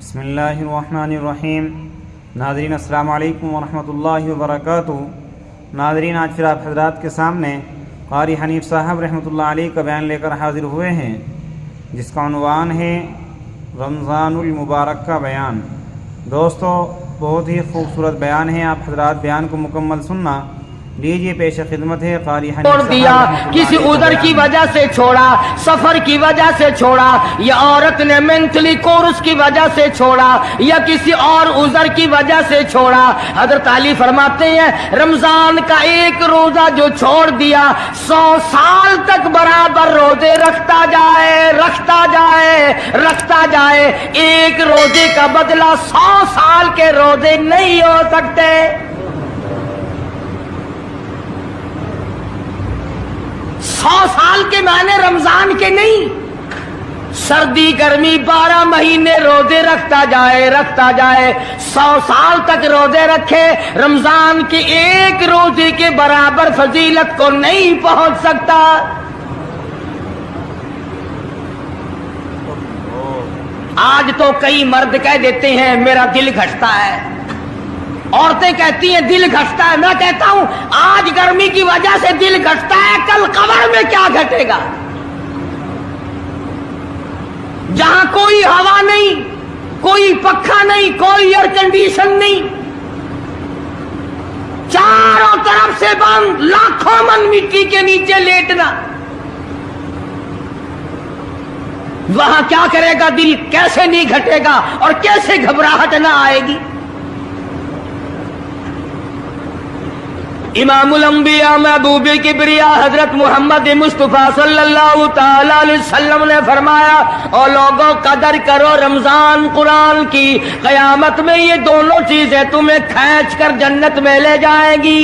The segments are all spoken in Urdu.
بسم اللہ الرحمن الرحیم۔ ناظرین السلام علیکم ورحمۃ اللہ وبرکاتہ۔ ناظرین، آج پھر آپ حضرات کے سامنے قاری حنیف صاحب رحمۃ اللہ علیہ کا بیان لے کر حاضر ہوئے ہیں، جس کا عنوان ہے رمضان المبارک کا بیان۔ دوستو، بہت ہی خوبصورت بیان ہے، آپ حضرات بیان کو مکمل سننا۔ لیجیے پیش خدمت ہے قاری حنیف چھوڑ دیا، کسی عذر کی وجہ سے چھوڑا، سفر کی وجہ سے چھوڑا، یا عورت نے مینٹلی کورس کی وجہ سے چھوڑا، یا کسی اور عذر کی وجہ سے چھوڑا۔ حضرت علی فرماتے ہیں رمضان کا ایک روزہ جو چھوڑ دیا 100 سال تک برابر روزے رکھتا جائے رکھتا جائے رکھتا جائے، ایک روزے کا بدلہ 100 سال کے روزے نہیں ہو سکتے۔ 100 سال کے معنی رمضان کے نہیں، سردی گرمی 12 مہینے روزے رکھتا جائے رکھتا جائے، 100 سال تک روزے رکھے، رمضان کے ایک روزے کے برابر فضیلت کو نہیں پہنچ سکتا۔ آج تو کئی مرد کہہ دیتے ہیں میرا دل گھٹتا ہے، عورتیں کہتی ہیں دل گھٹتا ہے، میں کہتا ہوں آج گرمی کی وجہ سے دل گھٹتا ہے، کل قبر میں کیا گھٹے گا؟ جہاں کوئی ہوا نہیں، کوئی پنکھا نہیں، کوئی ایئر کنڈیشن نہیں، چاروں طرف سے بند، لاکھوں من مٹی کے نیچے لیٹنا، وہاں کیا کرے گا دل؟ کیسے نہیں گھٹے گا اور کیسے گھبراہٹ نہ آئے گی؟ امام الانبیاء محبوب کبریا حضرت محمد مصطفیٰ صلی اللہ تعالی علیہ وسلم نے فرمایا، اور لوگوں قدر کرو رمضان قرآن کی، قیامت میں یہ دونوں چیزیں تمہیں کھینچ کر جنت میں لے جائیں گی۔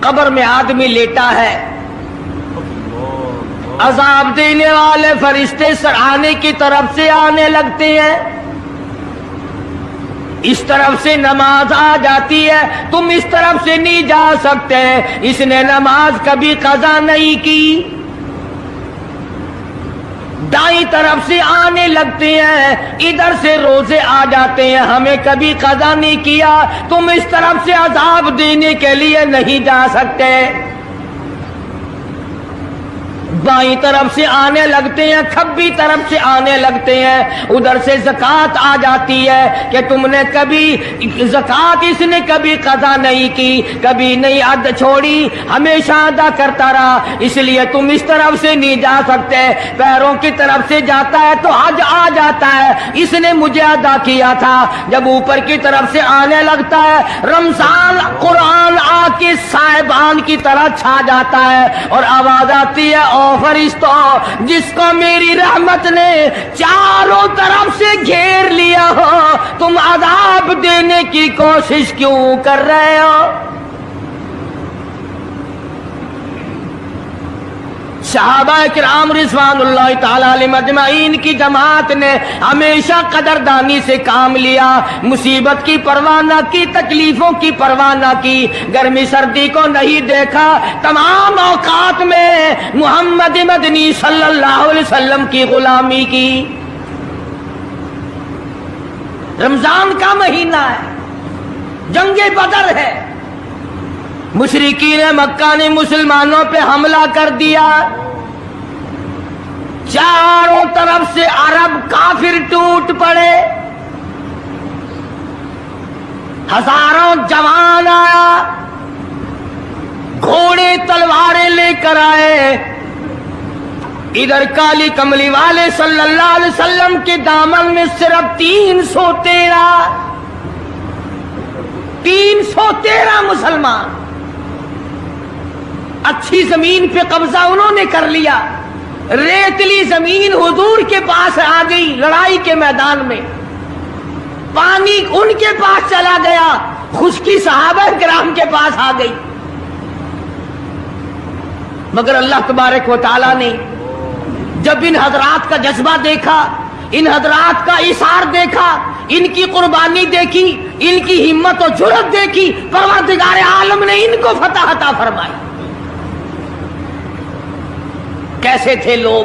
قبر میں آدمی لیٹا ہے، عذاب دینے والے فرشتے سرانے کی طرف سے آنے لگتے ہیں، اس طرف سے نماز آ جاتی ہے، تم اس طرف سے نہیں جا سکتے، اس نے نماز کبھی قضا نہیں کی۔ دائیں طرف سے آنے لگتے ہیں، ادھر سے روزے آ جاتے ہیں، ہمیں کبھی قضا نہیں کیا، تم اس طرف سے عذاب دینے کے لیے نہیں جا سکتے۔ بائیں طرف سے آنے لگتے ہیں، کھبی طرف سے آنے لگتے ہیں، ادھر سے زکوٰۃ آ جاتی ہے کہ تم نے کبھی زکوٰۃ اس نے کبھی قضا نہیں کی، کبھی نہیں عد چھوڑی، ہمیشہ ادا کرتا رہا، اس لیے تم اس طرف سے نہیں جا سکتے۔ پیروں کی طرف سے جاتا ہے تو حج آ جاتا ہے، اس نے مجھے ادا کیا تھا۔ جب اوپر کی طرف سے آنے لگتا ہے، رمضان قرآن آ کے صاحبان کی طرح چھا جاتا ہے، اور آواز آتی ہے او فرشتوں، جس کو میری رحمت نے چاروں طرف سے گھیر لیا ہو، تم عذاب دینے کی کوشش کیوں کر رہے ہو؟ صحابہ کرام رضوان اللہ تعالی علیہم اجمعین کی جماعت نے ہمیشہ قدردانی سے کام لیا، مصیبت کی پرواہ نہ کی، تکلیفوں کی پرواہ نہ کی، گرمی سردی کو نہیں دیکھا، تمام اوقات میں محمد مدنی صلی اللہ علیہ وسلم کی غلامی کی۔ رمضان کا مہینہ ہے، جنگ بدر ہے، مشرکین مکہ نے مسلمانوں پہ حملہ کر دیا، چاروں طرف سے عرب کافر ٹوٹ پڑے، ہزاروں جوان آیا، گھوڑے تلواریں لے کر آئے، ادھر کالی کملی والے صلی اللہ علیہ وسلم کے دامن میں صرف 313 مسلمان، اچھی زمین پہ قبضہ انہوں نے کر لیا، ریتلی زمین حضور کے پاس آ گئی، لڑائی کے میدان میں پانی ان کے پاس چلا گیا، خشکی صحابہ کرام کے پاس آ گئی، مگر اللہ تبارک و تعالیٰ نے جب ان حضرات کا جذبہ دیکھا، ان حضرات کا ایثار دیکھا، ان کی قربانی دیکھی، ان کی ہمت و جرأت دیکھی، پروردگار عالم نے ان کو فتح عطا فرمائی۔ کیسے تھے لوگ؟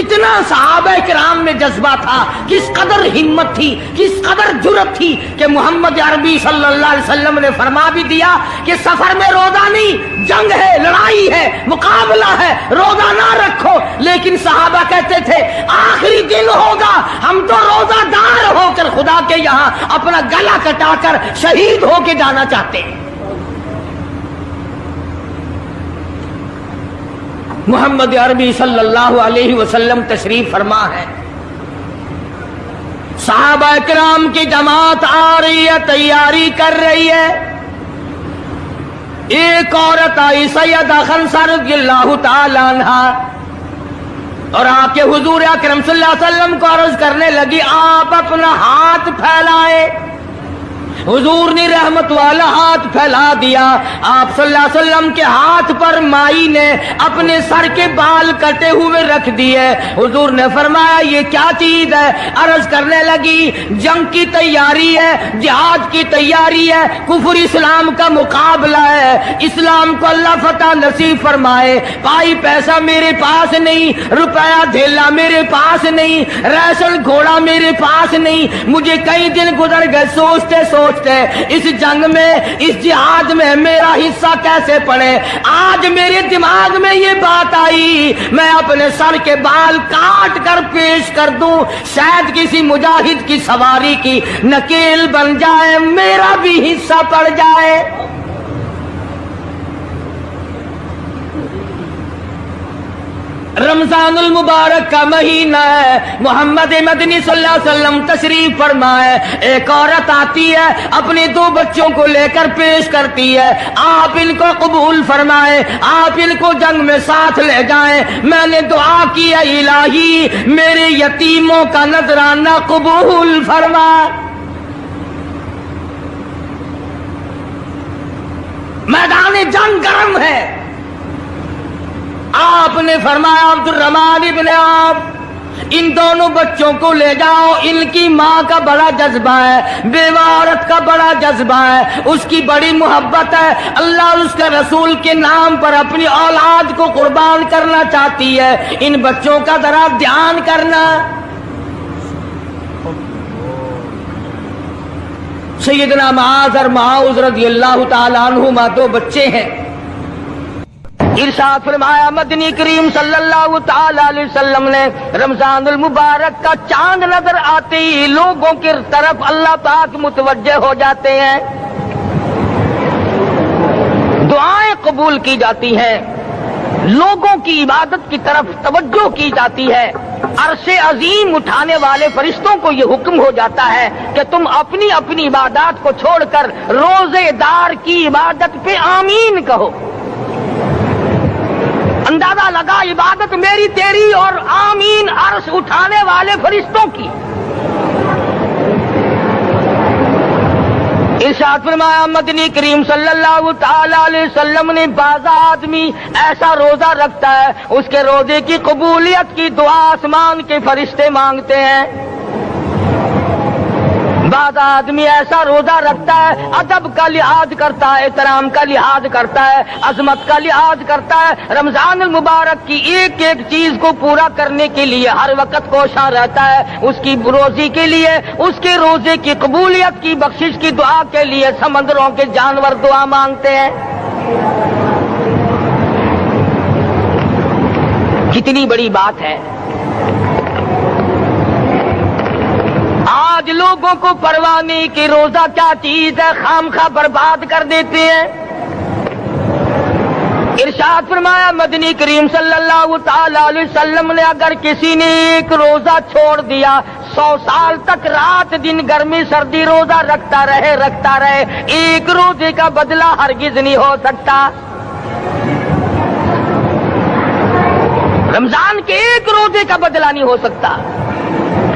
کتنا صحابہ کرام میں جذبہ تھا، کس قدر ہمت تھی، کس قدر جرأت تھی کہ محمد عربی صلی اللہ علیہ وسلم نے فرما بھی دیا کہ سفر میں روزہ نہیں، جنگ ہے، لڑائی ہے، مقابلہ ہے، روزہ نہ رکھو. لیکن صحابہ کہتے تھے آخری دن ہوگا، ہم تو روزہ دار ہو کر خدا کے یہاں اپنا گلا کٹا کر شہید ہو کے جانا چاہتے ہیں. محمد عربی صلی اللہ علیہ وسلم تشریف فرما ہے، صحابہ کرام کی جماعت آ رہی ہے، تیاری کر رہی ہے. ایک عورت آئی سیدہ خنسہ رضی اللہ تعالی عنہا اور آ کے حضور اکرم صلی اللہ علیہ وسلم کو عرض کرنے لگی آپ اپنا ہاتھ پھیلائیں. حضور نے رحمت والا ہاتھ پھیلا دیا. آپ صلی اللہ علیہ وسلم کے ہاتھ پر مائی نے اپنے سر کے بال کٹے ہوئے رکھ دیے. حضور نے فرمایا یہ کیا چیز ہے؟ عرض کرنے لگی جنگ کی تیاری ہے، جہاد کی تیاری ہے، کفر اسلام کا مقابلہ ہے، اسلام کو اللہ فتح نصیب فرمائے. پائی پیسہ میرے پاس نہیں، روپیہ دھیلا میرے پاس نہیں، ریشن گھوڑا میرے پاس نہیں. مجھے کئی دن گزر گئے سوچتے اس جنگ میں، اس جہاد میں میرا حصہ کیسے پڑے. آج میرے دماغ میں یہ بات آئی میں اپنے سر کے بال کاٹ کر پیش کر دوں، شاید کسی مجاہد کی سواری کی نکیل بن جائے، میرا بھی حصہ پڑ جائے. رمضان المبارک کا مہینہ ہے، محمد مدنی صلی اللہ علیہ وسلم تشریف فرمائے. ایک عورت آتی ہے اپنے 2 بچوں کو لے کر پیش کرتی ہے، آپ ان کو قبول فرمائے، آپ ان کو جنگ میں ساتھ لے جائیں. میں نے دعا کی ہے الہی میرے یتیموں کا نذرانہ قبول فرما. میدان جنگ گرم ہے. آپ نے فرمایا عبد الرحمن ابن عوف ان دونوں بچوں کو لے جاؤ، ان کی ماں کا بڑا جذبہ ہے، بیوہ عورت کا بڑا جذبہ ہے، اس کی بڑی محبت ہے، اللہ اور اس کے رسول کے نام پر اپنی اولاد کو قربان کرنا چاہتی ہے. ان بچوں کا ذرا دھیان کرنا. سیدنا معاذ اور معاذ رضی اللہ تعالی عنہما 2 بچے ہیں. ارشاد فرمایا مدنی کریم صلی اللہ تعالی علیہ وسلم نے رمضان المبارک کا چاند نظر آتے ہی لوگوں کی طرف اللہ پاک متوجہ ہو جاتے ہیں، دعائیں قبول کی جاتی ہیں، لوگوں کی عبادت کی طرف توجہ کی جاتی ہے. عرش عظیم اٹھانے والے فرشتوں کو یہ حکم ہو جاتا ہے کہ تم اپنی اپنی عبادات کو چھوڑ کر روزے دار کی عبادت پہ آمین کہو. اندازہ لگا عبادت میری تیری اور آمین عرش اٹھانے والے فرشتوں کی. ارشاد فرمایا مدنی کریم صلی اللہ تعالی علیہ وسلم نے بعض آدمی ایسا روزہ رکھتا ہے اس کے روزے کی قبولیت کی دعا آسمان کے فرشتے مانگتے ہیں. بعض آدمی ایسا روزہ رکھتا ہے ادب کا لحاظ کرتا ہے، احترام کا لحاظ کرتا ہے، عظمت کا لحاظ کرتا ہے، رمضان المبارک کی ایک ایک چیز کو پورا کرنے کے لیے ہر وقت کوشاں رہتا ہے. اس کی روزی کے لیے، اس کے روزے کی قبولیت کی بخشش کی دعا کے لیے سمندروں کے جانور دعا مانگتے ہیں. کتنی بڑی بات ہے. آج لوگوں کو پرواہ نہیں کہ روزہ کیا چیز ہے، خامخواہ برباد کر دیتے ہیں. ارشاد فرمایا مدنی کریم صلی اللہ تعالی علیہ وسلم نے اگر کسی نے ایک روزہ چھوڑ دیا 100 سال تک رات دن گرمی سردی روزہ رکھتا رہے، ایک روزے کا بدلہ ہرگز نہیں ہو سکتا. رمضان کے ایک روزے کا بدلہ نہیں ہو سکتا.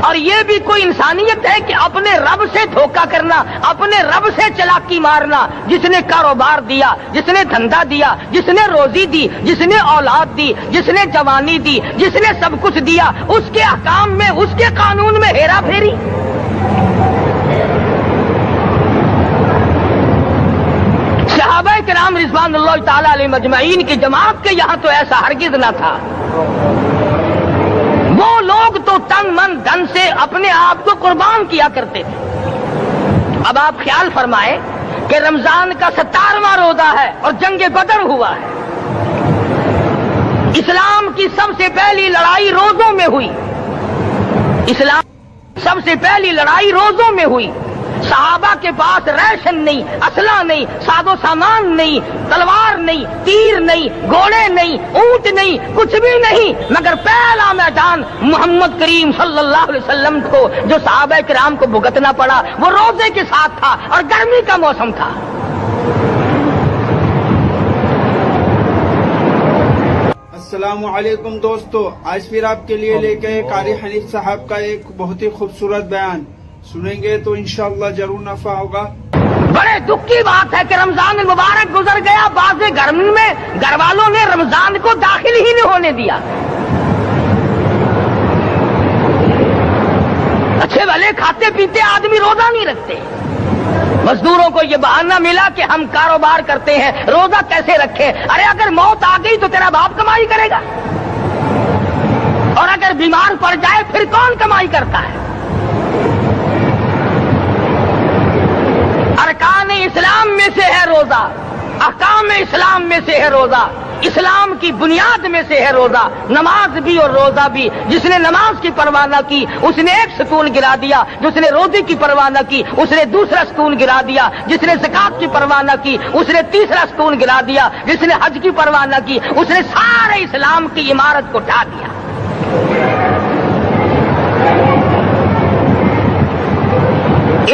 اور یہ بھی کوئی انسانیت ہے کہ اپنے رب سے دھوکہ کرنا، اپنے رب سے چلاکی مارنا. جس نے کاروبار دیا، جس نے دھندا دیا، جس نے روزی دی، جس نے اولاد دی، جس نے جوانی دی، جس نے سب کچھ دیا، اس کے احکام میں، اس کے قانون میں ہیرا پھیری. صحابہ کرام رضوان اللہ تعالی علیہ مجمعین کی جماعت کے یہاں تو ایسا ہرگز نہ تھا. آپ کو قربان کیا کرتے تھے۔ اب آپ خیال فرمائیں کہ رمضان کا 17واں روزہ ہے اور جنگ بدر ہوا ہے۔ اسلام کی سب سے پہلی لڑائی روزوں میں ہوئی، اسلام سب سے پہلی لڑائی روزوں میں ہوئی۔ صحابہ کے پاس ریشن نہیں، اسلحہ نہیں، ساز و سامان نہیں، تلوار نہیں، تیر نہیں، گھوڑے نہیں، اونٹ نہیں، کچھ بھی نہیں، مگر پہلا میدان محمد کریم صلی اللہ علیہ وسلم کو جو صحابہ کرام کو بھگتنا پڑا وہ روزے کے ساتھ تھا اور گرمی کا موسم تھا۔ السلام علیکم دوستو، آج پھر آپ کے لیے لے کے قاری حنیف صاحب کا ایک بہت ہی خوبصورت بیان سنیں گے تو انشاءاللہ ضرور نفع ہوگا۔ بڑے دکھ کی بات ہے کہ رمضان المبارک گزر گیا، بعض گھر میں گھر والوں نے رمضان کو داخل ہی نہیں ہونے دیا۔ اچھے بھلے کھاتے پیتے آدمی روزہ نہیں رکھتے، مزدوروں کو یہ بہانہ ملا کہ ہم کاروبار کرتے ہیں، روزہ کیسے رکھے؟ ارے اگر موت آ گئی تو تیرا باپ کمائی کرے گا، اور اگر بیمار پڑ جائے پھر کون کمائی کرتا ہے؟ ارکان اسلام میں سے ہے روزہ، احکام اسلام میں سے ہے روزہ، اسلام کی بنیاد میں سے ہے روزہ، نماز بھی اور روزہ بھی۔ جس نے نماز کی پرواہ نہ کی اس نے ایک ستون گرا دیا، جس نے روزے کی پرواہ نہ کی اس نے دوسرا ستون گرا دیا، جس نے زکات کی پرواہ نہ کی اس نے تیسرا ستون گرا دیا، جس نے حج کی پرواہ نہ کی اس نے سارے اسلام کی عمارت کو ڈھا دیا۔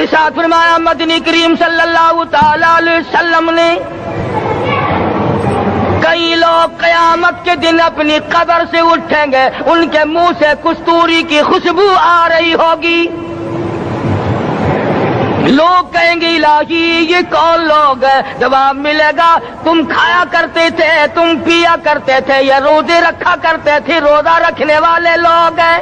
ارشاد فرمایا مدنی کریم صلی اللہ تعالی علیہ وسلم نے، کئی لوگ قیامت کے دن اپنی قبر سے اٹھیں گے، ان کے منہ سے کستوری کی خوشبو آ رہی ہوگی۔ لوگ کہیں گے الہی یہ کون لوگ ہیں؟ جواب ملے گا تم کھایا کرتے تھے، تم پیا کرتے تھے، یا روزے رکھا کرتے تھے، روزہ رکھنے والے لوگ ہیں۔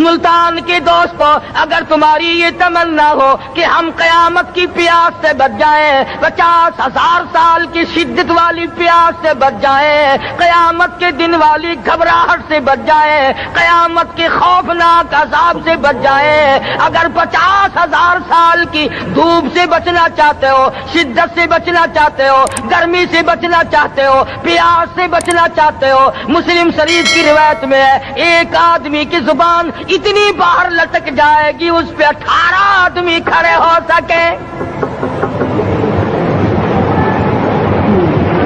ملتان کے دوستو، اگر تمہاری یہ تمنا ہو کہ ہم قیامت کی پیاس سے بچ جائیں، 50,000 سال کی شدت والی پیاس سے بچ جائیں، قیامت کے دن والی گھبراہٹ سے بچ جائیں، قیامت کے خوفناک عذاب سے بچ جائیں، اگر 50,000 سال کی دھوپ سے بچنا چاہتے ہو، شدت سے بچنا چاہتے ہو، گرمی سے بچنا چاہتے ہو، پیاس سے بچنا چاہتے ہو، مسلم شریف کی روایت میں ہے ایک آدمی کی زبان اتنی باہر لٹک جائے گی اس پہ 18 آدمی کھڑے ہو سکے۔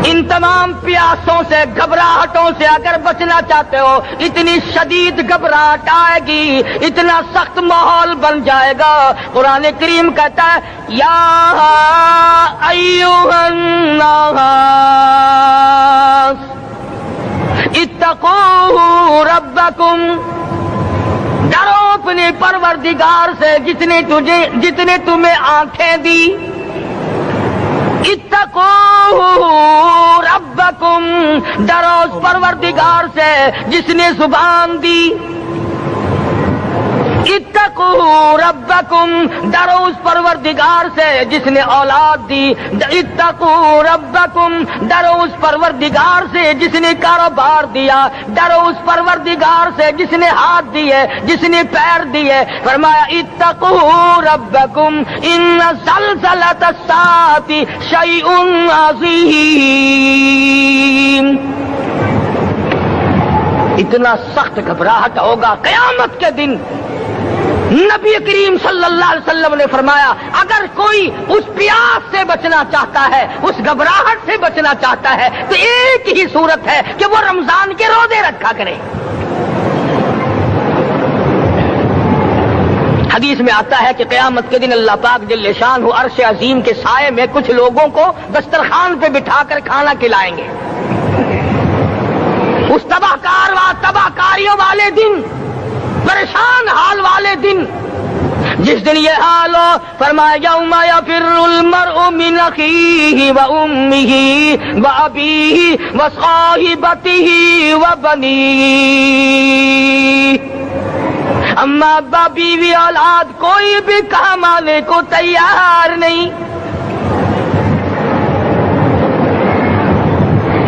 ان تمام پیاسوں سے، گھبراہٹوں سے اگر بچنا چاہتے ہو، اتنی شدید گھبراہٹ آئے گی، اتنا سخت ماحول بن جائے گا۔ قرآن کریم کہتا ہے یا ایھا الناس اتقوا ربکم، ڈرو اپنے پروردگار سے جس نے تمہیں آنکھیں دی۔ اتقوا ربکم، ڈرو اس پروردگار سے جس نے زبان دی۔ اتقوا ربکم، ڈرو اس پروردگار سے جس نے اولاد دی۔ اتقوا ربکم، ڈرو اس پروردگار سے جس نے کاروبار دیا۔ ڈرو اس پروردگار سے جس نے ہاتھ دیے، جس نے پیر دیے۔ فرمایا اتقوا ربکم ان زلزلۃ الساعۃ شیء عظیم، اتنا سخت گھبراہٹ ہوگا قیامت کے دن۔ نبی کریم صلی اللہ علیہ وسلم نے فرمایا اگر کوئی اس پیاس سے بچنا چاہتا ہے، اس گھبراہٹ سے بچنا چاہتا ہے تو ایک ہی صورت ہے کہ وہ رمضان کے روزے رکھا کرے۔ حدیث میں آتا ہے کہ قیامت کے دن اللہ پاک جل شان ہو عرش عظیم کے سائے میں کچھ لوگوں کو دسترخوان پہ بٹھا کر کھانا کھلائیں گے۔ اس تباہ کاریوں والے دن، پریشان حال والے دن، جس دن یہ حال ہو، فرمایا یوم یفر المرء من اخیہ وامہ وابیہ وصاحبتہ وبنیہ، اما ابا بیوی اولاد کوئی بھی کام آنے کو تیار نہیں۔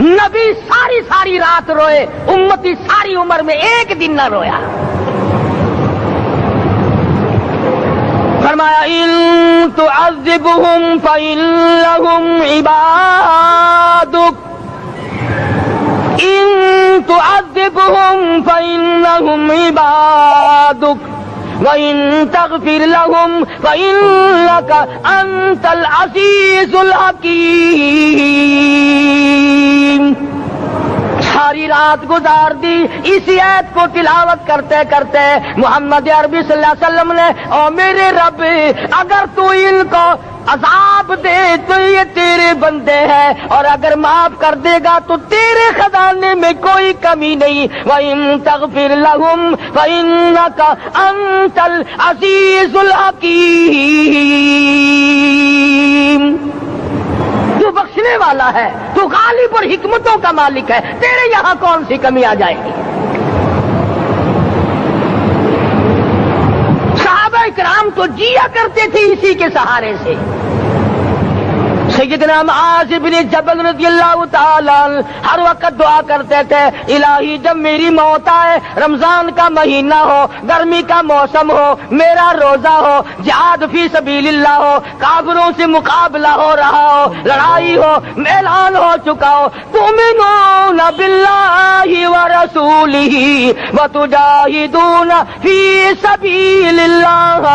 نبی ساری ساری رات روئے، امتی ساری عمر میں ایک دن نہ رویا۔ فرمایا ان تعذبهم فإنهم عبادك، ان تعذبهم فإنهم عبادك وإن تغفر لهم فإنك أنت العزيز الحكيم۔ ساری رات گزار دی اسی آیت کو تلاوت کرتے کرتے محمد عربی صلی اللہ علیہ وسلم نے، او میرے رب اگر تو ان کو عذاب دے تو یہ تیرے بندے ہیں، اور اگر معاف کر دے گا تو تیرے خزانے میں کوئی کمی نہیں۔ وَإِن تَغْفِرْ لَهُمْ فَإِنَّكَ أَنْتَ الْعَزِيزُ الْحَكِيمُ۔ تو بخشنے والا ہے، تو غالب اور حکمتوں کا مالک ہے، تیرے یہاں کون سی کمی آ جائے گی؟ صحابہ کرام تو جیا کرتے تھے اسی کے سہارے سے۔ سیدنا معاذ بن جبل رضی اللہ تعالیٰ عنہ ہر وقت دعا کرتے تھے، الہی جب میری موت آئے، رمضان کا مہینہ ہو، گرمی کا موسم ہو، میرا روزہ ہو، جہاد فی سبیل اللہ ہو، کافروں سے مقابلہ ہو رہا ہو، لڑائی ہو، اعلان ہو چکا ہو، تؤمنون باللہ ورسولہ وتجاہدون فی سبیل اللہ۔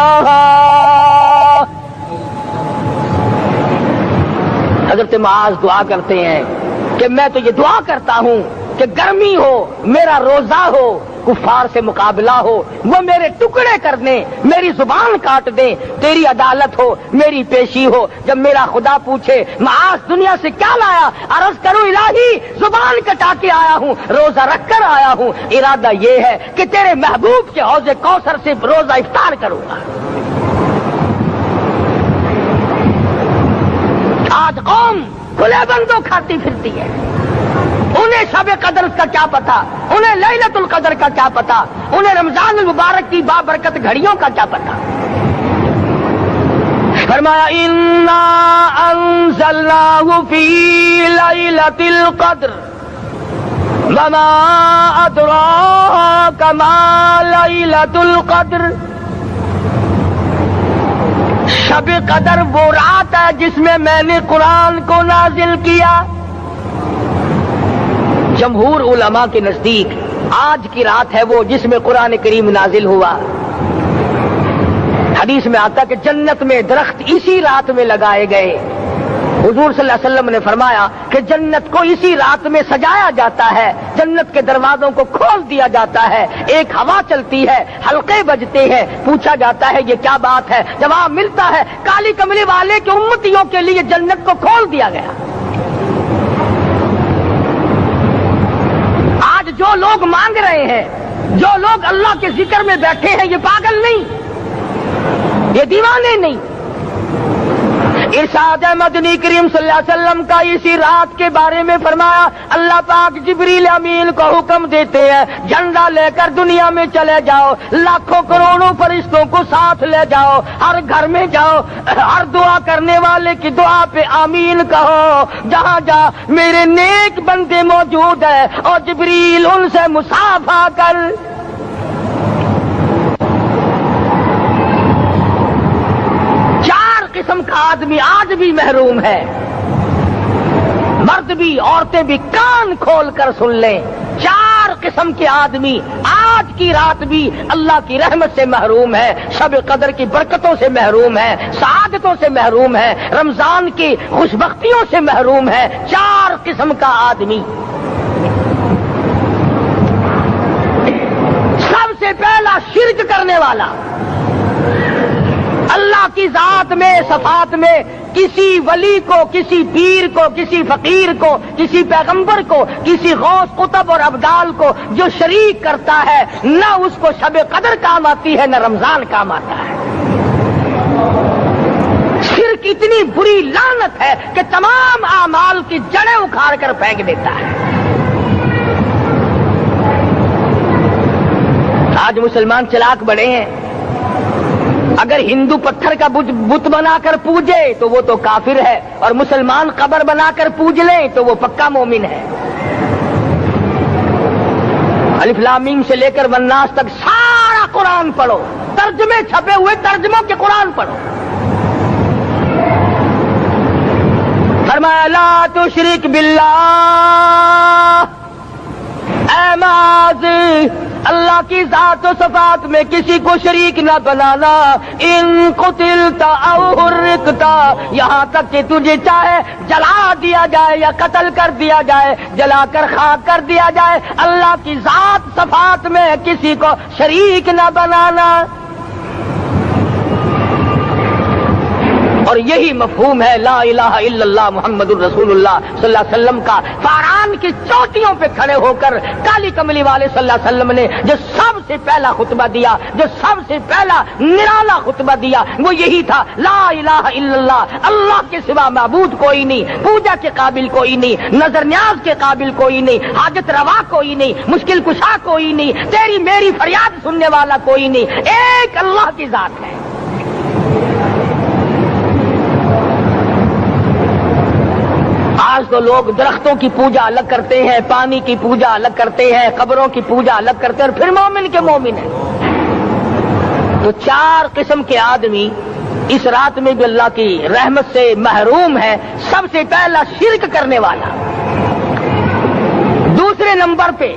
حضرت معاذ دعا کرتے ہیں کہ میں تو یہ دعا کرتا ہوں کہ گرمی ہو، میرا روزہ ہو، کفار سے مقابلہ ہو، وہ میرے ٹکڑے کر دیں، میری زبان کاٹ دیں، تیری عدالت ہو، میری پیشی ہو۔ جب میرا خدا پوچھے معاذ دنیا سے کیا لایا، عرض کروں الہی زبان کٹا کے آیا ہوں، روزہ رکھ کر آیا ہوں، ارادہ یہ ہے کہ تیرے محبوب کے حوض کوثر سے روزہ افطار کروں گا۔ آج قوم کھلے بندوں کھاتی پھرتی ہے، انہیں شب قدر کا کیا پتا، انہیں لیلۃ القدر کا کیا پتا، انہیں رمضان المبارک کی بابرکت گھڑیوں کا کیا پتا۔ فرمایا انا انزلناہ فی لیلۃ القدر وما ادراک ما لیلۃ القدر۔ شب قدر وہ رات ہے جس میں میں نے قرآن کو نازل کیا۔ جمہور علماء کے نزدیک آج کی رات ہے وہ جس میں قرآن کریم نازل ہوا۔ حدیث میں آتا کہ جنت میں درخت اسی رات میں لگائے گئے۔ حضور صلی اللہ علیہ وسلم نے فرمایا کہ جنت کو اسی رات میں سجایا جاتا ہے، جنت کے دروازوں کو کھول دیا جاتا ہے، ایک ہوا چلتی ہے، حلقے بجتے ہیں، پوچھا جاتا ہے یہ کیا بات ہے، جواب ملتا ہے کالی کملی والے کے امتیوں کے لیے جنت کو کھول دیا گیا۔ آج جو لوگ مانگ رہے ہیں، جو لوگ اللہ کے ذکر میں بیٹھے ہیں، یہ پاگل نہیں، یہ دیوانے نہیں۔ ارشاد مدنی کریم صلی اللہ علیہ وسلم کا اسی رات کے بارے میں فرمایا، اللہ پاک جبریل امین کو حکم دیتے ہیں جھنڈا لے کر دنیا میں چلے جاؤ، لاکھوں کروڑوں فرشتوں کو ساتھ لے جاؤ، ہر گھر میں جاؤ، ہر دعا کرنے والے کی دعا پہ آمین کہو، جہاں جا میرے نیک بندے موجود ہیں، اور جبریل ان سے مصافحہ کر۔ قسم کا آدمی آج بھی محروم ہے، مرد بھی عورتیں بھی کان کھول کر سن لیں، 4 قسم کے آدمی آج کی رات بھی اللہ کی رحمت سے محروم ہے، شب قدر کی برکتوں سے محروم ہے، سعادتوں سے محروم ہے، رمضان کی خوشبختیوں سے محروم ہے۔ 4 قسم کا آدمی۔ سب سے پہلا شرک کرنے والا، اللہ کی ذات میں صفات میں کسی ولی کو، کسی پیر کو، کسی فقیر کو، کسی پیغمبر کو، کسی غوث قطب اور ابدال کو جو شریک کرتا ہے، نہ اس کو شب قدر کام آتی ہے نہ رمضان کام آتا ہے۔ شرک اتنی بری لعنت ہے کہ تمام اعمال کی جڑیں اکھاڑ کر پھینک دیتا ہے۔ آج مسلمان چلاک بڑے ہیں، اگر ہندو پتھر کا بت بنا کر پوجے تو وہ تو کافر ہے، اور مسلمان قبر بنا کر پوج لیں تو وہ پکا مومن ہے۔ الف لام میم سے لے کر والناس تک سارا قرآن پڑھو، ترجمے چھپے ہوئے ترجموں کے قرآن پڑھو۔ فرمایا لا تشرک باللہ، اے معاذ اللہ کی ذات و صفات میں کسی کو شریک نہ بنانا۔ ان قتلتا او حرقتا، یہاں تک کہ تجھے چاہے جلا دیا جائے یا قتل کر دیا جائے، جلا کر خاک کر دیا جائے، اللہ کی ذات صفات میں کسی کو شریک نہ بنانا۔ اور یہی مفہوم ہے لا الہ الا اللہ محمد الرسول اللہ صلی اللہ علیہ وسلم کا۔ فاران کی چوٹیوں پہ کھڑے ہو کر کالی کملی والے صلی اللہ علیہ وسلم نے جو سب سے پہلا خطبہ دیا، جو سب سے پہلا نرالا خطبہ دیا، وہ یہی تھا لا الہ الا اللہ، اللہ کے سوا معبود کوئی نہیں، پوجا کے قابل کوئی نہیں، نظر نیاز کے قابل کوئی نہیں، حاجت روا کوئی نہیں، مشکل کشا کوئی نہیں، تیری میری فریاد سننے والا کوئی نہیں، ایک اللہ کی ذات ہے۔ آج تو لوگ درختوں کی پوجا الگ کرتے ہیں، پانی کی پوجا الگ کرتے ہیں، قبروں کی پوجا الگ کرتے ہیں، اور پھر مومن کے مومن ہیں۔ تو چار قسم کے آدمی اس رات میں بھی اللہ کی رحمت سے محروم ہے۔ سب سے پہلا شرک کرنے والا، دوسرے نمبر پہ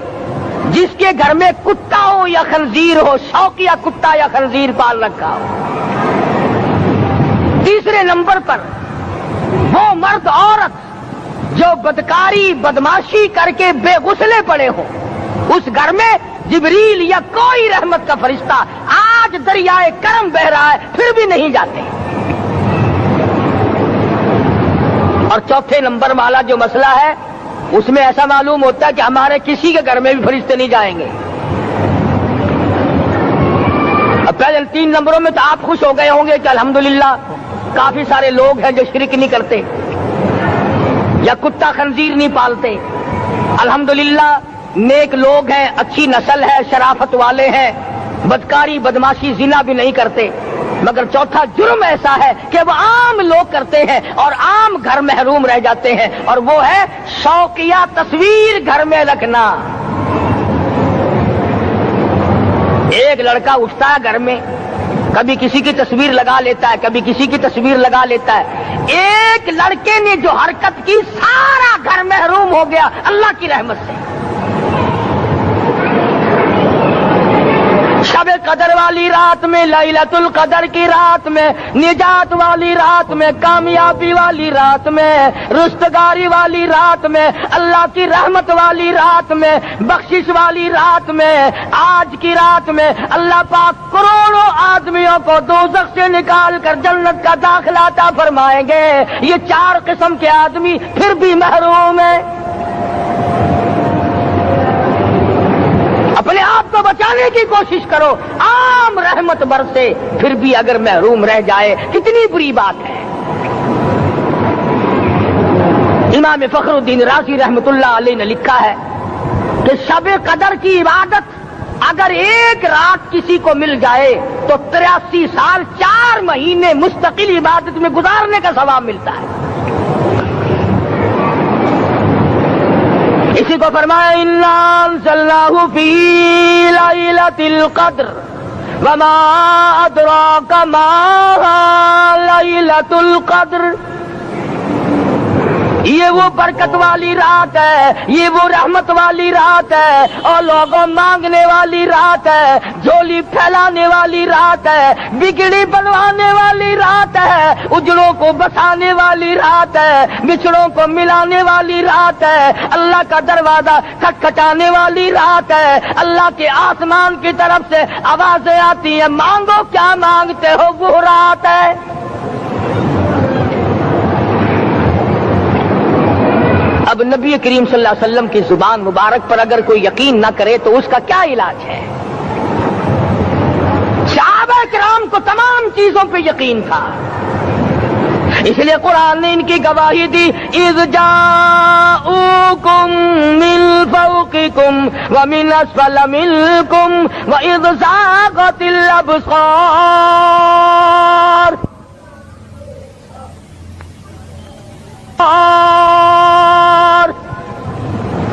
جس کے گھر میں کتا ہو یا خنزیر ہو، شوقیہ کتا یا خنزیر پال رکھا ہو، تیسرے نمبر پر وہ مرد عورت جو بدکاری بدماشی کر کے بے غسلے پڑے ہوں، اس گھر میں جبریل یا کوئی رحمت کا فرشتہ آج دریائے کرم بہ رہا ہے پھر بھی نہیں جاتے۔ اور چوتھے نمبر والا جو مسئلہ ہے اس میں ایسا معلوم ہوتا ہے کہ ہمارے کسی کے گھر میں بھی فرشتے نہیں جائیں گے۔ اب پہلے 3 نمبروں میں تو آپ خوش ہو گئے ہوں گے کہ الحمدللہ کافی سارے لوگ ہیں جو شرک نہیں کرتے یا کتا خنزیر نہیں پالتے، الحمدللہ نیک لوگ ہیں، اچھی نسل ہے، شرافت والے ہیں، بدکاری بدماشی زنا بھی نہیں کرتے۔ مگر چوتھا جرم ایسا ہے کہ وہ عام لوگ کرتے ہیں اور عام گھر محروم رہ جاتے ہیں، اور وہ ہے شوقیہ تصویر گھر میں رکھنا۔ ایک لڑکا اٹھتا ہے گھر میں، کبھی کسی کی تصویر لگا لیتا ہے، کبھی کسی کی تصویر لگا لیتا ہے۔ ایک لڑکے نے جو حرکت کی سارا گھر محروم ہو گیا اللہ کی رحمت سے۔ شب قدر والی رات میں، لیلۃ القدر کی رات میں، نجات والی رات میں، کامیابی والی رات میں، رستگاری والی رات میں، اللہ کی رحمت والی رات میں، بخشش والی رات میں، آج کی رات میں اللہ پاک کروڑوں آدمیوں کو دوزخ سے نکال کر جنت کا داخلہ عطا فرمائیں گے۔ یہ 4 قسم کے آدمی پھر بھی محروم ہیں۔ اپنے آپ کو بچانے کی کوشش کرو، عام رحمت برسے پھر بھی اگر محروم رہ جائے کتنی بری بات ہے۔ امام فخر الدین رازی رحمت اللہ علیہ نے لکھا ہے کہ شب قدر کی عبادت اگر ایک رات کسی کو مل جائے تو 83 سال 4 مہینے مستقل عبادت میں گزارنے کا ثواب ملتا ہے۔ اسی کو فرمایا انا انزلناہ فی لیلۃ القدر وما ادراک ما لیلۃ القدر۔ یہ وہ برکت والی رات ہے، یہ وہ رحمت والی رات ہے، اور لوگوں مانگنے والی رات ہے، جھولی پھیلانے والی رات ہے، بگڑی بنوانے والی رات ہے، اجڑوں کو بسانے والی رات ہے، بچھڑوں کو ملانے والی رات ہے، اللہ کا دروازہ کھٹکھٹانے والی رات ہے، اللہ کے آسمان کی طرف سے آوازیں آتی ہیں مانگو کیا مانگتے ہو، وہ رات ہے۔ اب نبی کریم صلی اللہ علیہ وسلم کی زبان مبارک پر اگر کوئی یقین نہ کرے تو اس کا کیا علاج ہے؟ صحابہ کرام کو تمام چیزوں پہ یقین تھا، اس لیے قرآن نے ان کی گواہی دی، اذ جاؤکم من فوقکم ومن اسفل منکم واذ زاغت الابصار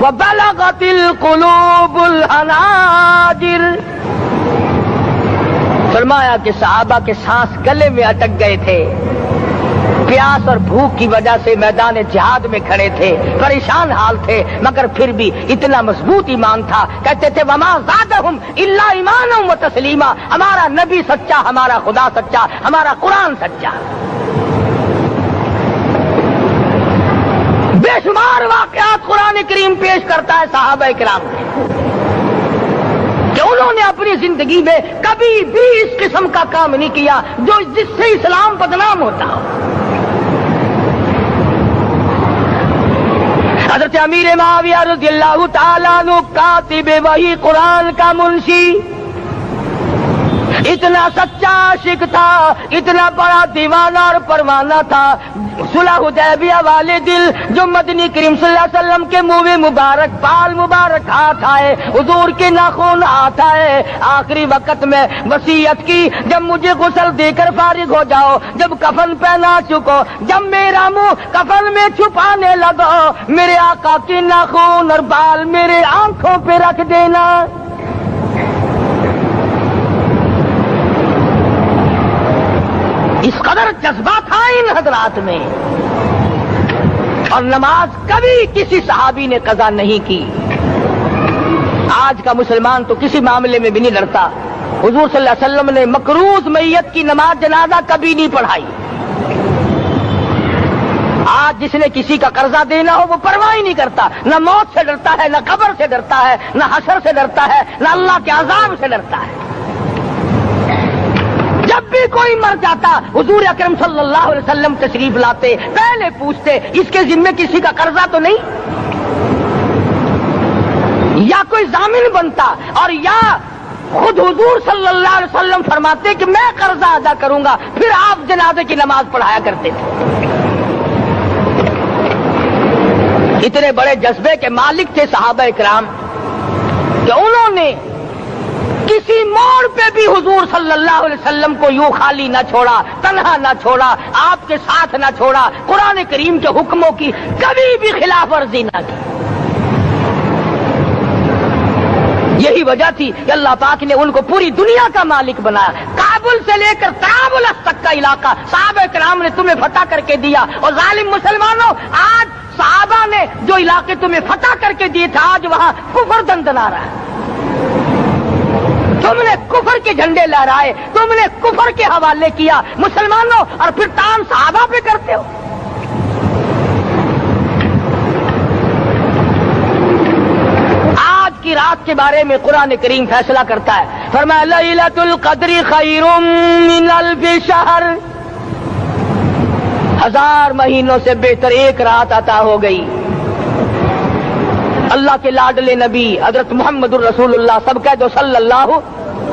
وبلغت القلوب الحناجر۔ فرمایا کہ صحابہ کے سانس گلے میں اٹک گئے تھے، پیاس اور بھوک کی وجہ سے میدان جہاد میں کھڑے تھے، پریشان حال تھے، مگر پھر بھی اتنا مضبوط ایمان تھا، کہتے تھے وما زادہم الا ایمانا و تسلیما، ہمارا نبی سچا، ہمارا خدا سچا، ہمارا قرآن سچا۔ بے شمار واقعات قرآن کریم پیش کرتا ہے صحابہ کرام کے کہ انہوں نے اپنی زندگی میں کبھی بھی اس قسم کا کام نہیں کیا جو جس سے اسلام بدنام ہوتا ہو۔ حضرت امیر معاویہ رضی اللہ تعالیٰ عنہ کاتب وحی قرآن کا منشی اتنا سچا عاشق تھا، اتنا بڑا دیوانہ اور پروانہ تھا، صلح حدیبیہ والے دل جو مدنی کریم صلی اللہ علیہ وسلم کے منہ مبارک بال مبارک ہاتھ آئے، حضور کے ناخن ہاتھ آئے، آخری وقت میں وصیت کی جب مجھے غسل دے کر فارغ ہو جاؤ، جب کفن پہنا چکو، جب میرا منہ کفن میں چھپانے لگو، میرے آقا کے ناخن اور بال میرے آنکھوں پہ رکھ دینا۔ اس قدر جذبہ تھا ان حضرات میں، اور نماز کبھی کسی صحابی نے قضا نہیں کی۔ آج کا مسلمان تو کسی معاملے میں بھی نہیں ڈرتا۔ حضور صلی اللہ علیہ وسلم نے مقروض میت کی نماز جنازہ کبھی نہیں پڑھائی۔ آج جس نے کسی کا قرضہ دینا ہو وہ پرواہ ہی نہیں کرتا، نہ موت سے ڈرتا ہے، نہ قبر سے ڈرتا ہے، نہ حشر سے ڈرتا ہے، نہ اللہ کے عذاب سے ڈرتا ہے۔ جب بھی کوئی مر جاتا حضور اکرم صلی اللہ علیہ وسلم تشریف لاتے، پہلے پوچھتے اس کے ذمے کسی کا قرضہ تو نہیں، یا کوئی ضامن بنتا، اور یا خود حضور صلی اللہ علیہ وسلم فرماتے کہ میں قرضہ ادا کروں گا، پھر آپ جنازے کی نماز پڑھایا کرتے تھے۔ اتنے بڑے جذبے کے مالک تھے صحابہ کرام کہ انہوں نے کسی موڑ پہ بھی حضور صلی اللہ علیہ وسلم کو یوں خالی نہ چھوڑا، تنہا نہ چھوڑا، آپ کے ساتھ نہ چھوڑا، قرآن کریم کے حکموں کی کبھی بھی خلاف ورزی نہ کی۔ یہی وجہ تھی کہ اللہ پاک نے ان کو پوری دنیا کا مالک بنایا۔ کابل سے لے کر طرابلس تک کا علاقہ صحابہ کرام نے تمہیں فتح کر کے دیا، اور ظالم مسلمانوں آج صحابہ نے جو علاقے تمہیں فتح کر کے دیے تھے آج وہاں کفر دندنا رہا ہے۔ تم نے کفر کے جھنڈے لہرائے، تم نے کفر کے حوالے کیا مسلمانوں، اور پھر تان صحابہ پہ کرتے ہو۔ آج کی رات کے بارے میں قرآن کریم فیصلہ کرتا ہے، فرمایا لیلۃ القدر خیر من الف شہر، 1000 مہینوں سے بہتر ایک رات عطا ہو گئی۔ اللہ کے لاڈلے نبی حضرت محمد الرسول اللہ سب کہہ دو صلی اللہ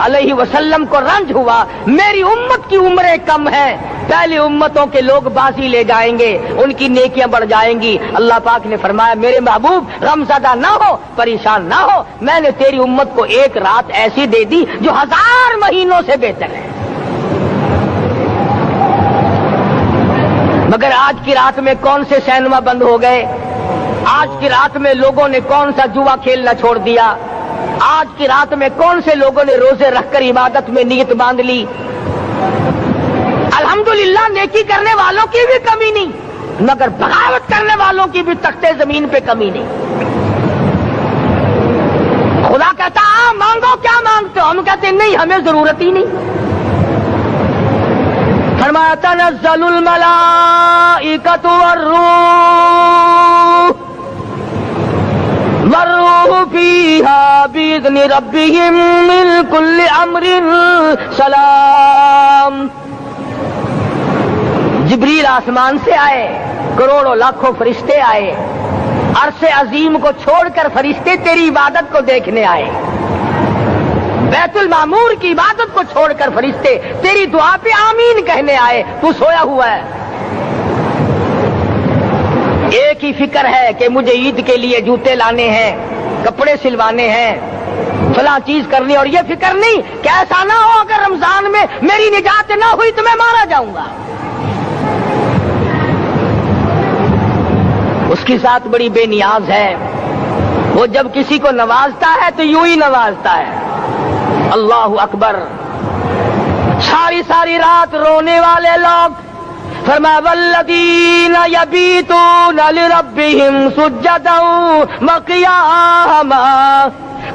علیہ وسلم کو رنج ہوا، میری امت کی عمریں کم ہیں، پہلی امتوں کے لوگ بازی لے جائیں گے، ان کی نیکیاں بڑھ جائیں گی۔ اللہ پاک نے فرمایا میرے محبوب غمزدہ نہ ہو، پریشان نہ ہو، میں نے تیری امت کو ایک رات ایسی دے دی جو 1000 مہینوں سے بہتر ہے۔ مگر آج کی رات میں کون سے سینما بند ہو گئے، آج کی رات میں لوگوں نے کون سا جوا کھیلنا چھوڑ دیا، آج کی رات میں کون سے لوگوں نے روزے رکھ کر عبادت میں نیت باندھ لی۔ الحمدللہ نیکی کرنے والوں کی بھی کمی نہیں، مگر بغاوت کرنے والوں کی بھی تختے زمین پہ کمی نہیں۔ خدا کہتا مانگو کیا مانگتے ہو، ہم کہتے نہیں ہمیں ضرورت ہی نہیں۔ فرمایا تنزل الملائکۃ والروح فیہا بإذن ربہم من کل امر سلام۔ جبریل آسمان سے آئے، کروڑوں لاکھوں فرشتے آئے، عرش عظیم کو چھوڑ کر فرشتے تیری عبادت کو دیکھنے آئے، بیت المعمور کی عبادت کو چھوڑ کر فرشتے تیری دعا پہ آمین کہنے آئے، تو سویا ہوا ہے۔ ایک ہی فکر ہے کہ مجھے عید کے لیے جوتے لانے ہیں، کپڑے سلوانے ہیں، فلاں چیز کرنی، اور یہ فکر نہیں کہ ایسا نہ ہو اگر رمضان میں میری نجات نہ ہوئی تو میں مارا جاؤں گا۔ اس کی ذات بڑی بے نیاز ہے، وہ جب کسی کو نوازتا ہے تو یوں ہی نوازتا ہے۔ اللہ اکبر۔ ساری رات رونے والے لوگ، فرمایا والذین یبیتون لربہم سجدا وقیاما،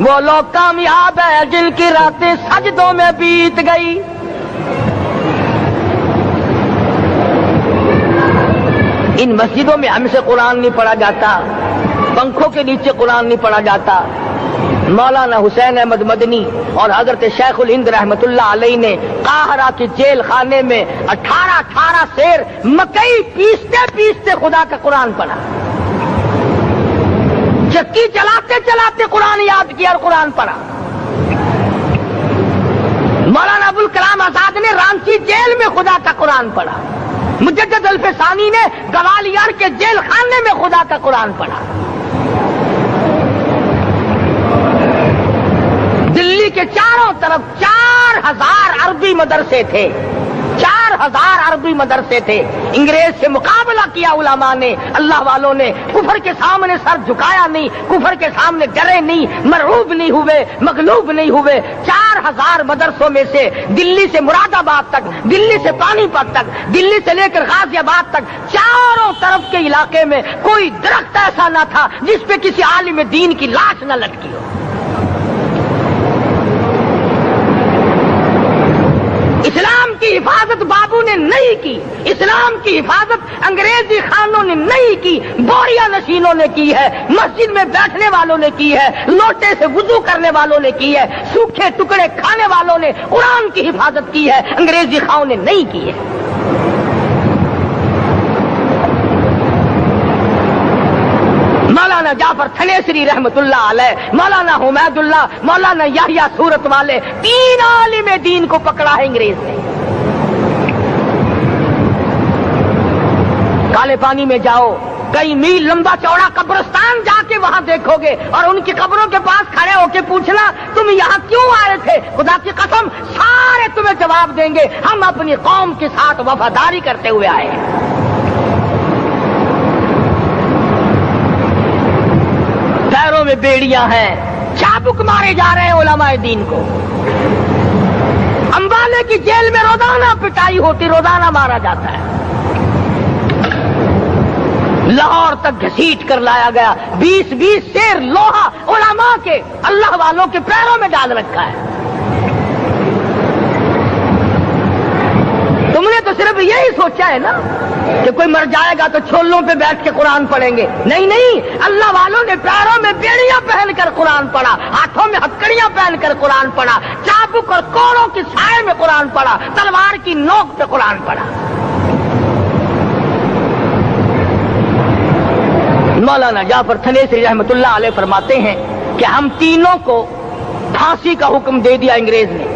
وہ لوگ کامیاب ہیں جن کی راتیں سجدوں میں بیت گئی۔ ان مسجدوں میں ہم سے قرآن نہیں پڑھا جاتا، پنکھوں کے نیچے قرآن نہیں پڑھا جاتا۔ مولانا حسین احمد مدنی اور حضرت شیخ الہند رحمت اللہ علیہ نے قاہرہ کے جیل خانے میں 18 سیر مکئی پیستے خدا کا قرآن پڑھا۔ چکی چلاتے قرآن یاد کیا اور قرآن پڑھا۔ مولانا ابوالکلام آزاد نے رانچی جیل میں خدا کا قرآن پڑھا۔ مجدد الفسانی نے گوالیار کے جیل خانے میں خدا کا قرآن پڑھا۔ دلی کے چاروں طرف 4000 عربی مدرسے تھے، 4000 عربی مدرسے تھے۔ انگریز سے مقابلہ کیا علماء نے، اللہ والوں نے، کفر کے سامنے سر جھکایا نہیں، کفر کے سامنے ڈرے نہیں، مرعوب نہیں ہوئے، مغلوب نہیں ہوئے۔ 4000 مدرسوں میں سے دلی سے مراد آباد تک، دلی سے پانی پت تک، دلی سے لے کر غازی آباد تک، چاروں طرف کے علاقے میں کوئی درخت ایسا نہ تھا جس پہ کسی عالم دین کی لاش نہ لٹکی ہو۔ اسلام کی حفاظت بابو نے نہیں کی، اسلام کی حفاظت انگریزی خانوں نے نہیں کی، بوریا نشینوں نے کی ہے، مسجد میں بیٹھنے والوں نے کی ہے، لوٹے سے وضو کرنے والوں نے کی ہے، سوکھے ٹکڑے کھانے والوں نے قرآن کی حفاظت کی ہے، انگریزی خانوں نے نہیں کی ہے۔ مولانا جعفر تھنیسری رحمت اللہ علیہ، مولانا حمید اللہ، مولانا یحییٰ صورت والے، 3 عالم دین کو پکڑا ہے انگریز نے۔ کالے پانی میں جاؤ، کئی میل لمبا چوڑا قبرستان جا کے وہاں دیکھو گے اور ان کی قبروں کے پاس کھڑے ہو کے پوچھنا تم یہاں کیوں آئے تھے، خدا کی قسم سارے تمہیں جواب دیں گے ہم اپنی قوم کے ساتھ وفاداری کرتے ہوئے آئے ہیں۔ پیروں میں بیڑیاں ہیں، چابک مارے جا رہے ہیں علماء دین کو۔ امبالے کی جیل میں روزانہ پٹائی ہوتی، روزانہ مارا جاتا ہے۔ لاہور تک گھسیٹ کر لایا گیا، 20 سیر لوہا علماء کے، اللہ والوں کے پیروں میں ڈال رکھا ہے۔ تم نے تو صرف یہی سوچا ہے نا کہ کوئی مر جائے گا تو چھولوں پہ بیٹھ کے قرآن پڑھیں گے، نہیں، اللہ والوں نے پیروں میں بیڑیاں پہن کر قرآن پڑھا، ہاتھوں میں ہتکڑیاں پہن کر قرآن پڑھا، چابک اور کوڑوں کی سائے میں قرآن پڑھا، تلوار کی نوک پہ قرآن پڑھا۔ مولانا جعفر تھنیسری رحمت اللہ علیہ فرماتے ہیں کہ ہم تینوں کو پھانسی کا حکم دے دیا انگریز نے،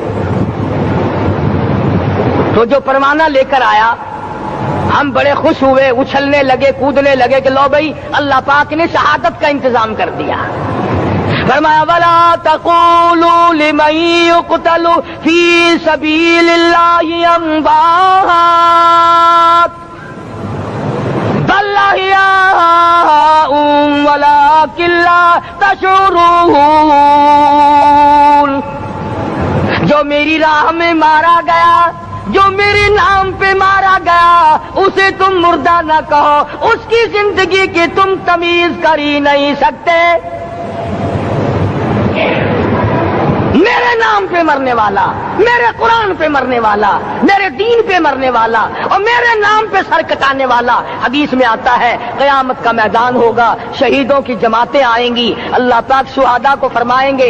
تو جو پروانہ لے کر آیا ہم بڑے خوش ہوئے، اچھلنے لگے، کودنے لگے کہ لو بھائی اللہ پاک نے شہادت کا انتظام کر دیا۔ فرمایا وَلَا تَقُولُوا لِمَن يُقْتَلُ فِي سَبِيلِ اللَّهِ أَمْوَاتٌ بَلْ أَحْيَاءٌ وَلَٰكِن لَّا تَشْعُرُونَ۔ جو میری راہ میں مارا گیا، جو میرے نام پہ مارا گیا، اسے تم مردہ نہ کہو، اس کی زندگی کی تم تمیز کر ہی نہیں سکتے۔ میرے نام پہ مرنے والا، میرے قرآن پہ مرنے والا، میرے دین پہ مرنے والا اور میرے نام پہ سر کٹانے والا۔ حدیث میں آتا ہے قیامت کا میدان ہوگا، شہیدوں کی جماعتیں آئیں گی، اللہ پاک شہداء کو فرمائیں گے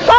100